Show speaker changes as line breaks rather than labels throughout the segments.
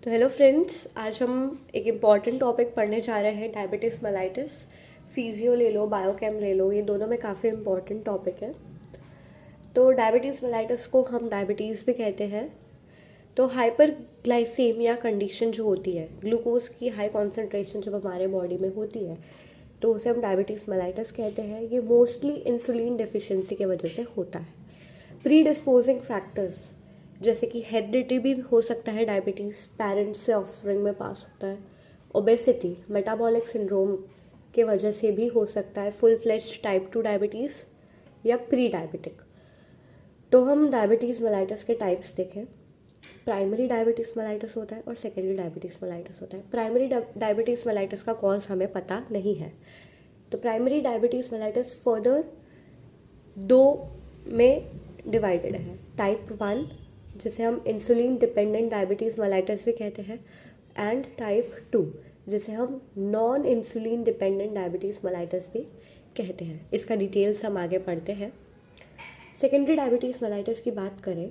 तो hello friends, आज हम एक इम्पॉर्टेंट टॉपिक पढ़ने जा रहे हैं, डायबिटीज़ मेलाइटिस। फिजियो ले लो, बायोकेम ले लो, ये दोनों में काफ़ी इम्पॉर्टेंट टॉपिक है। तो डायबिटीज़ मेलाइटिस को हम डायबिटीज़ भी कहते हैं। तो हाइपरग्लाइसेमिया कंडीशन जो होती है, ग्लूकोज की हाई कॉन्सेंट्रेशन जब हमारे बॉडी में होती है तो उसे हम डायबिटीज़ मेलाइटिस कहते हैं। ये मोस्टली इंसुलिन डेफिशिएंसी की वजह से होता है। प्री डिस्पोजिंग फैक्टर्स जैसे कि हेरिडिटी भी हो सकता है, डायबिटीज़ पेरेंट्स से ऑफस्प्रिंग में पास होता है। ओबेसिटी, मेटाबॉलिक सिंड्रोम के वजह से भी हो सकता है, फुल फ्लेज्ड टाइप 2 डायबिटीज़ या प्री डायबिटिक। तो हम डायबिटीज़ मेलाइटिस के टाइप्स देखें। प्राइमरी डायबिटीज़ मेलाइटिस होता है और सेकेंडरी डायबिटीज़ मेलाइटिस होता है। प्राइमरी डायबिटीज़ मेलाइटिस का कॉज हमें पता नहीं है। तो प्राइमरी डायबिटीज़ मेलाइटिस फर्दर दो में डिवाइडेड है। टाइप 1 जिसे हम इंसुलिन डिपेंडेंट डायबिटीज़ मेलाइटिस भी कहते हैं, एंड टाइप 2 जिसे हम non insulin dependent diabetes mellitus भी कहते हैं। इसका डिटेल्स हम आगे पढ़ते हैं। सेकेंडरी डायबिटीज़ मेलाइटिस की बात करें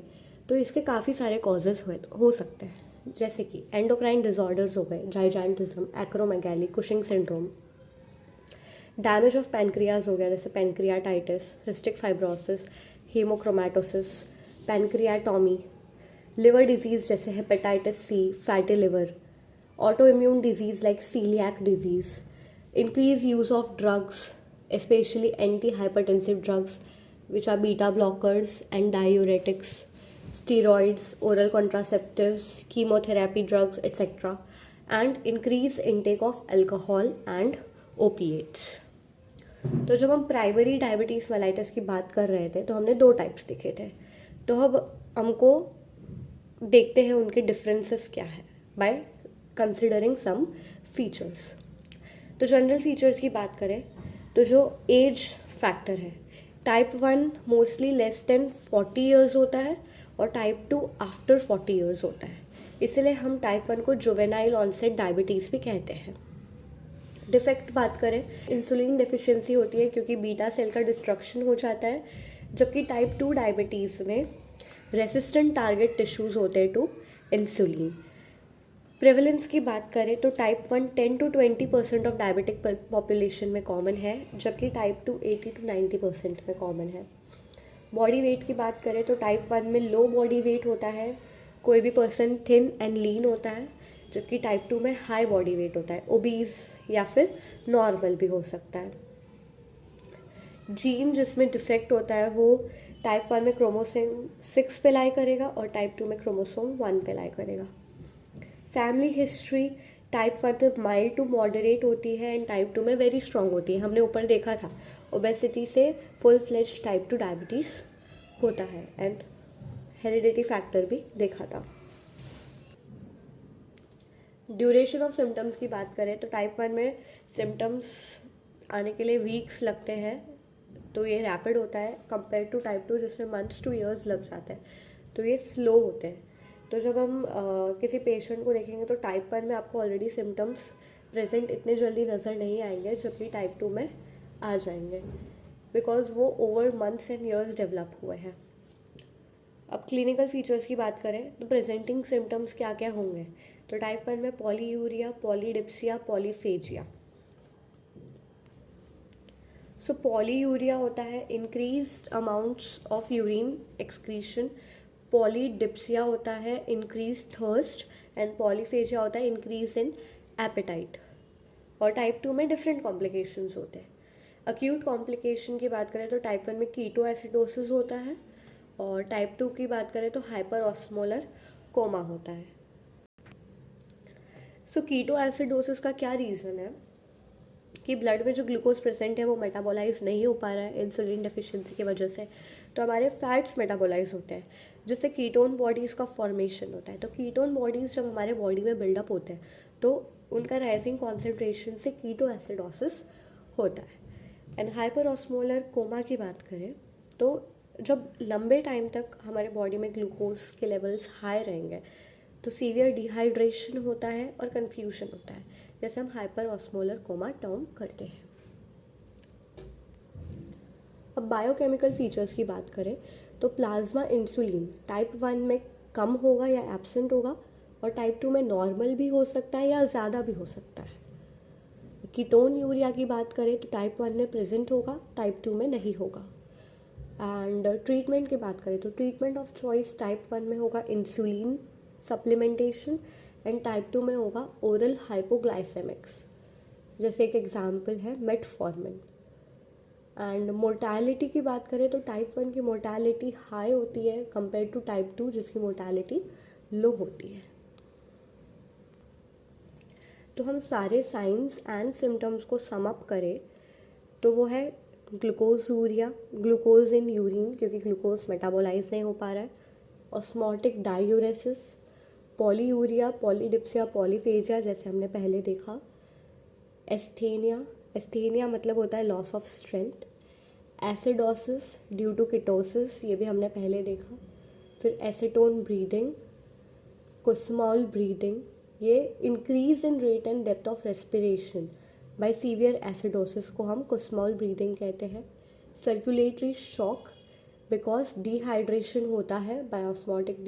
तो इसके काफ़ी सारे कॉजेज़ हो सकते हैं, जैसे कि एंडोक्राइन डिसऑर्डर्स हो गए, gigantism, acromegaly, Cushing syndrome. Damage of pancreas हो गया, जैसे pancreatitis, cystic fibrosis, haemochromatosis, pancreatectomy. Liver disease जैसे hepatitis C, fatty liver. Autoimmune disease like coeliac disease. Increase use of drugs, especially anti-hypertensive drugs which are beta blockers and diuretics, steroids, oral contraceptives, chemotherapy drugs, etc. and increase intake of alcohol and opiates. तो जब हम primary diabetes mellitus की बात कर रहे थे तो हमने दो टाइप्स देखे थे। तो अब हमको देखते हैं उनके डिफरेंसेस क्या है बाय कंसिडरिंग सम फीचर्स। तो जनरल फीचर्स की बात करें तो जो एज फैक्टर है, type 1 mostly less than 40 years होता है और टाइप 2 आफ्टर 40 ईयर्स होता है। इसलिए हम टाइप 1 को जुवेनाइल ऑनसेट डायबिटीज़ भी कहते हैं। डिफेक्ट बात करें, इंसुलिन डेफिशिएंसी होती है क्योंकि बीटा सेल का डिस्ट्रक्शन हो जाता है, जबकि टाइप 2 डायबिटीज़ में रेसिस्टेंट टारगेट टिश्यूज़ होते हैं टू इंसुलिन। प्रेवलेंस की बात करें तो type 1 10 to 20% of diabetic population में कॉमन है, जबकि टाइप 2 80 to 90% में कॉमन है। बॉडी वेट की बात करें तो टाइप 1 में लो बॉडी वेट होता है, कोई भी पर्सन थिन एंड लीन होता है, जबकि टाइप 2 में हाई बॉडी वेट होता है, ओबीज या फिर नॉर्मल भी हो सकता है। जीन जिसमें डिफेक्ट होता है वो टाइप 1 में क्रोमोसोम 6 पे लाई करेगा और टाइप 2 में क्रोमोसोम 1 पे लाई करेगा। फैमिली हिस्ट्री टाइप 1 में माइल्ड टू मॉडरेट होती है एंड टाइप 2 में वेरी स्ट्रॉन्ग होती है। हमने ऊपर देखा था ओबेसिटी से फुल फ्लेज टाइप 2 डायबिटीज़ होता है, एंड हेरिडिटी फैक्टर भी देखा था। ड्यूरेशन ऑफ सिम्टम्स की बात करें तो टाइप 1 में सिम्टम्स आने के लिए वीक्स लगते हैं, तो ये रैपिड होता है कंपेयर टू टाइप 2 जिसमें मंथ्स टू ईयर्स लग जाते हैं, तो ये स्लो होते हैं। तो जब हम किसी पेशेंट को देखेंगे तो टाइप 1 में आपको ऑलरेडी सिम्टम्स प्रेजेंट इतने जल्दी नज़र नहीं आएंगे, जबकि टाइप 2 में आ जाएंगे बिकॉज वो over months and years develop हुए हैं। अब क्लिनिकल फीचर्स की बात करें तो प्रेजेंटिंग सिम्टम्स क्या क्या होंगे, तो टाइप 1 में पॉलीयूरिया, पॉलीडिप्सिया, पॉलीफेजिया। सो पॉलीयूरिया होता है increase amounts of urine excretion, polydipsia होता है इंक्रीज थर्स्ट, एंड पॉलीफेजिया होता है इंक्रीज इन एपेटाइट। और टाइप 2 में डिफरेंट कॉम्प्लिकेशंस होते हैं। अक्यूट कॉम्प्लिकेशन की बात करें तो टाइप 1 में कीटो एसिडोसिस होता है, और टाइप 2 की बात करें तो हाइपर ऑस्मोलर कोमा होता है। सो कीटो एसिडोसिस का क्या रीज़न है कि ब्लड में जो ग्लूकोज प्रेजेंट है वो मेटाबोलाइज नहीं हो पा रहा है इंसुलिन डेफिशिएंसी की वजह से, तो हमारे फैट्स मेटाबोलाइज होते हैं जिससे कीटोन बॉडीज़ का फॉर्मेशन होता है। तो कीटोन बॉडीज़ जब हमारे बॉडी में बिल्डअप होते हैं तो उनका राइजिंग कॉन्सेंट्रेशन से कीटो एसिडोसिस होता है। एंड हाइपर ऑस्मोलर कोमा की बात करें तो जब लंबे टाइम तक हमारे बॉडी में ग्लूकोज के लेवल्स हाई रहेंगे तो सीवियर डिहाइड्रेशन होता है और कन्फ्यूजन होता है, जैसे हम हाइपर ऑस्मोलर कोमा टर्म करते हैं। अब बायोकेमिकल फीचर्स की बात करें तो प्लाज्मा इंसुलिन टाइप 1 में कम होगा या एब्सेंट होगा, और टाइप 2 में नॉर्मल भी हो सकता है या ज़्यादा भी हो सकता है। कीटोन यूरिया की बात करें तो टाइप 1 में प्रेजेंट होगा, टाइप 2 में नहीं होगा। एंड ट्रीटमेंट की बात करें तो ट्रीटमेंट ऑफ चॉइस टाइप 1 में होगा इंसुलिन सप्लीमेंटेशन एंड टाइप 2 में होगा ओरल हाइपोग्लाइसेमिक्स, जैसे एक एग्जांपल है मेटफॉर्मिन। एंड मोर्टालिटी की बात करें तो टाइप 1 की मोर्टालिटी हाई होती है कंपेयर टू टाइप 2 जिसकी मोर्टालिटी लो होती है। तो हम सारे साइंस एंड सिम्टम्स को सम अप करें तो वो है ग्लूकोजूरिया, ग्लूकोज इन यूरिन क्योंकि ग्लूकोज मेटाबोलाइज नहीं हो पा रहा है, osmotic diuresis, polyuria, polydipsia, polyphagia जैसे हमने पहले देखा, एस्थेनिया, एस्थेनिया मतलब होता है loss of strength, acidosis due to ketosis, ये भी हमने पहले देखा, फिर एसीटोन ब्रीदिंग, कुस्मॉल ब्रीदिंग, ये increase in rate and depth of respiration by severe acidosis को हम कुस्मॉल ब्रीदिंग कहते हैं, सर्कुलेटरी शॉक बिकॉज डिहाइड्रेशन होता है by osmotic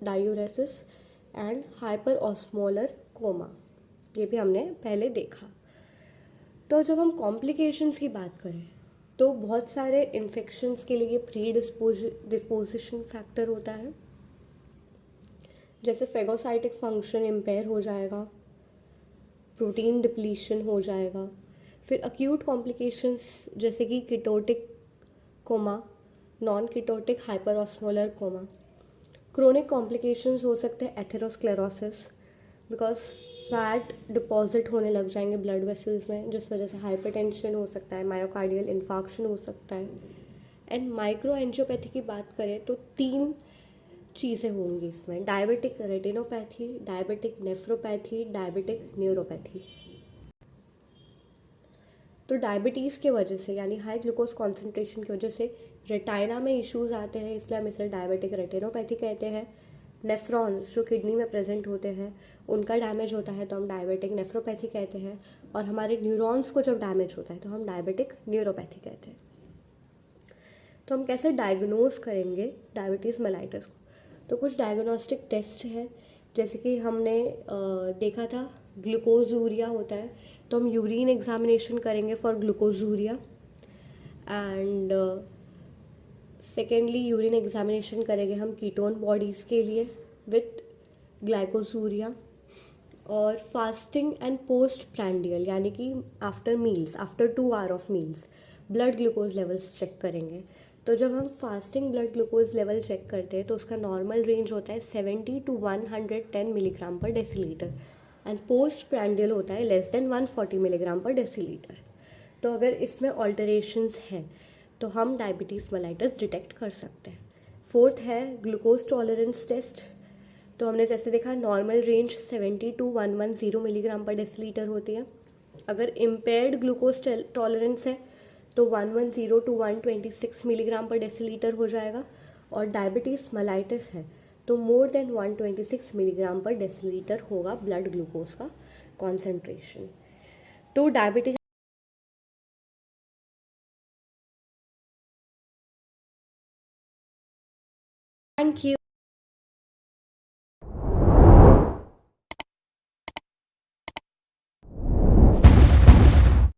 diuresis and hyper osmolar coma, ये भी हमने पहले देखा। तो जब हम कॉम्प्लिकेशंस की बात करें तो बहुत सारे इन्फेक्शंस के लिए प्री डिस्पोजिशन फैक्टर होता है, जैसे फेगोसाइटिक फंक्शन इम्पेयर हो जाएगा, प्रोटीन डिप्लीशन हो जाएगा, फिर अक्यूट कॉम्प्लिकेशंस जैसे कि ketotic coma, non ketotic hyper osmolar coma, chronic complications हो सकते हैं एथेरोस्क्लेरोसिस बिकॉज फैट डिपॉजिट होने लग जाएंगे ब्लड वेसल्स में जिस वजह से हाइपरटेंशन हो सकता है, मायोकार्डियल इन्फार्क्शन हो सकता है। एंड माइक्रो एंजियोपैथी की बात करें तो 3 चीज़ें होंगी इसमें, diabetic retinopathy, diabetic nephropathy, diabetic neuropathy. तो डायबिटीज़ के वजह से यानी हाई ग्लूकोज कॉन्सेंट्रेशन की वजह से रेटाइना में इश्यूज आते हैं, इसलिए हम इसे डायबिटिक रेटिनोपैथी कहते हैं। नेफ्रॉन्स जो किडनी में प्रेजेंट होते हैं उनका डैमेज होता है तो हम डायबिटिक नेफ्रोपैथी कहते हैं, और हमारे न्यूरॉन्स को जब डैमेज होता है तो हम डायबिटिक न्यूरोपैथी कहते हैं। तो हम कैसे डायग्नोज करेंगे डायबिटीज़ मेलाइटस को, तो कुछ डायग्नोस्टिक टेस्ट है, जैसे कि हमने देखा था ग्लूकोजूरिया होता है तो हम यूरिन एग्जामिनेशन करेंगे for glucosuria, and secondly urine examination करेंगे हम कीटोन बॉडीज़ के लिए विथ ग्लाइकोजूरिया, और फास्टिंग एंड पोस्ट प्रैंडियल यानी कि after meals, after 2 hour of meals blood glucose levels check करेंगे। तो जब हम fasting blood glucose level check करते हैं तो उसका नॉर्मल रेंज होता है 70 to 110 मिलीग्राम पर डेसीलीटर एंड पोस्ट प्रैंडियल होता है लेस देन 140 मिलीग्राम पर डेसीलीटर। तो अगर इसमें ऑल्टरेशंस हैं तो हम डायबिटीज़ मेलाइटस डिटेक्ट कर सकते हैं। फोर्थ है ग्लूकोज टॉलरेंस टेस्ट, तो हमने जैसे देखा नॉर्मल रेंज 70 to 110 मिलीग्राम पर डेसीलीटर होती है, अगर इम्पेयर्ड ग्लूकोज टॉलरेंस है तो 110 to 126 मिलीग्राम पर डेसीलीटर हो जाएगा, और डायबिटीज़ मेलाइटिस है तो मोर देन 126 मिलीग्राम पर डेसीलीटर होगा ब्लड ग्लूकोज का कॉन्सेंट्रेशन। तो डायबिटीज थैंक यू।